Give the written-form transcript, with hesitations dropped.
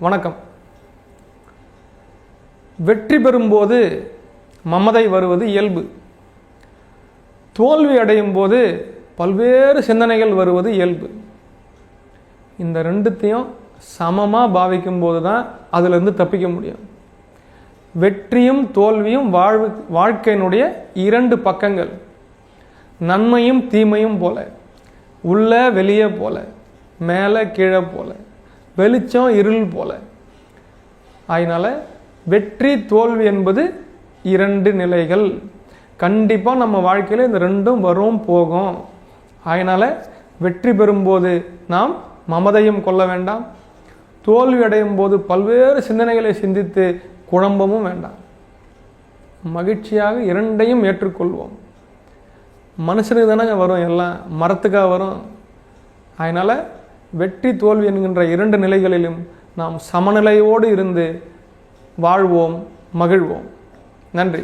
வணக்கம். வெற்றி பெறும்போது மமதை வருவது இயல்பு. தோல்வி அடையும் போது பல்வேறு சிந்தனைகள் வருவது இயல்பு. இந்த ரெண்டுத்தையும் சமமாக பாவிக்கும் போது தான் அதிலிருந்து தப்பிக்க முடியும். வெற்றியும் தோல்வியும் வாழ்க்கையினுடைய இரண்டு பக்கங்கள். நன்மையும் தீமையும் போல, உள்ள வெளியே போல, மேலே கீழே போல, வெளிச்சம் இருள் போல. அதனால் வெற்றி தோல்வி என்பது இரண்டு நிலைகள். கண்டிப்பாக நம்ம வாழ்க்கையில் இந்த ரெண்டும் வரும் போகும். அதனால் வெற்றி பெறும்போது நாம் மமதையும் கொள்ள வேண்டாம், தோல்வி அடையும் போது பல்வேறு சிந்தனைகளை சிந்தித்து குழம்பவும் வேண்டாம். மகிழ்ச்சியாக இரண்டையும் ஏற்றுக்கொள்வோம். மனுஷனுக்கு தானே வரும், எல்லாம் மரத்துக்காக வரும். அதனால் வெற்றி தோல்வி என்கின்ற இரண்டு நிலைகளிலும் நாம் சமநிலையோடு இருந்து வாழ்வோம், மகிழ்வோம். நன்றி.